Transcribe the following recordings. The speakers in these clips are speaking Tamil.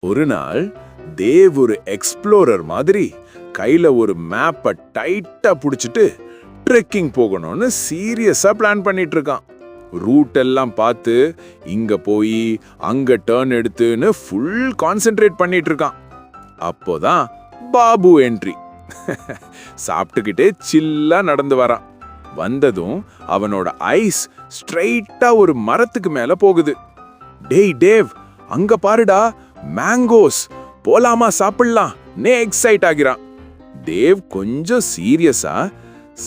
ஒரு நாள் தேவ் ஒரு எக்ஸ்ப்ளோரர் மாதிரி கையில ஒரு மேப்பை டைட்டா புடிச்சிட்டு ட்ரெக்கிங் போகணும்னு சீரியஸா பிளான் பண்ணிட்டு இருக்கான். ரூட் எல்லாம் பார்த்து இங்க போய் அங்க டர்ன் எடுத்துன்னு ஃபுல் கான்சென்ட்ரேட் பண்ணிட்டு இருக்கான். அப்போதான் பாபு என்ட்ரி. சாப்பிட்டுக்கிட்டே சில்லா நடந்து வரான். வந்ததும் அவனோட ஐஸ் ஸ்ட்ரைட்டா ஒரு மரத்துக்கு மேல போகுது. டேய் டேவ், அங்க பாருடா, மேங்கோஸ், போலாமா சாப்பிடலாம் நே எக்ஸைட் ஆகிறான். தேவ் கொஞ்சம் சீரியஸா,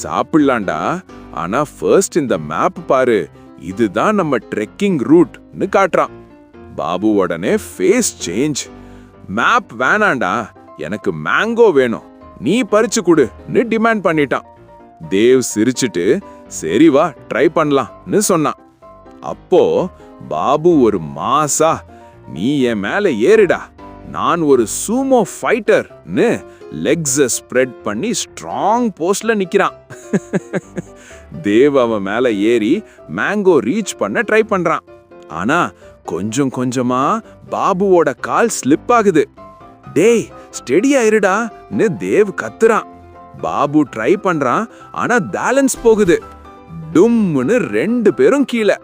சாப்பிடலாண்டா, ஆனா ஃபர்ஸ்ட் இந்த மேப் பாரு, இதுதான் நம்ம ட்ரெக்கிங் ரூட்னு காட்டுறான். பாபு உடனே ஃபேஸ் சேஞ்ச். மேப் வேணாண்டா, எனக்கு மேங்கோ வேணும், நீ பறிச்சு குடுன்னு டிமாண்ட் பண்ணிட்டான். தேவ் சிரிச்சிட்டு சரி வா ட்ரை பண்ணலாம்னு சொன்னான். அப்போ பாபு ஒரு மாசா, நீ என் மேல ஏறுடா, நான் ஒரு சூமோ ஃபைட்டர்னு லெக்ஸ ஸ்ப்ரெட் பண்ணி ஸ்ட்ராங் போஸ்ட்ல நிக்கிறான். தேவ் அவன் மேல ஏறி மேங்கோ ரீச் பண்ண ட்ரை பண்றான். ஆனா கொஞ்சம் கொஞ்சமா பாபுவோட கால் ஸ்லிப் ஆகுது. டேய் ஸ்டெடி ஆயிருடான்னு தேவ் கத்துறான். பாபு ட்ரை பண்றான், ஆனா பேலன்ஸ் போகுது. டும்னு 2 பேரும் கீழே.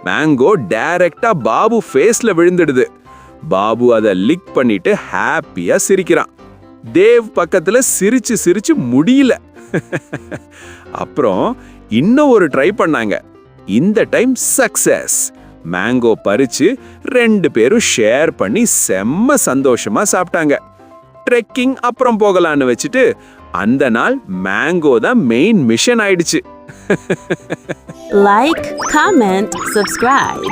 மேங்கோ டைரக்டா பாபு ஃபேஸ்ல விழுந்துடுது. பாபு அதை லிக் பண்ணிட்டு ஹாப்பியா சிரிக்கிறான். தேவ் பக்கத்துல சிரிச்சு சிரிச்சு முடியல. அப்புறம் இன்னும் ஒரு ட்ரை பண்ணாங்க. இந்த டைம் சக்சஸ். மேங்கோ பறிச்சு 2 பேரும் ஷேர் பண்ணி செம்ம சந்தோஷமா சாப்பிட்டாங்க. ட்ரெக்கிங் அப்புறம் போகலான்னு வச்சுட்டு அந்த நாள் மேங்கோ தான் மெயின் மிஷன் ஆயிடுச்சு. Like, comment, subscribe.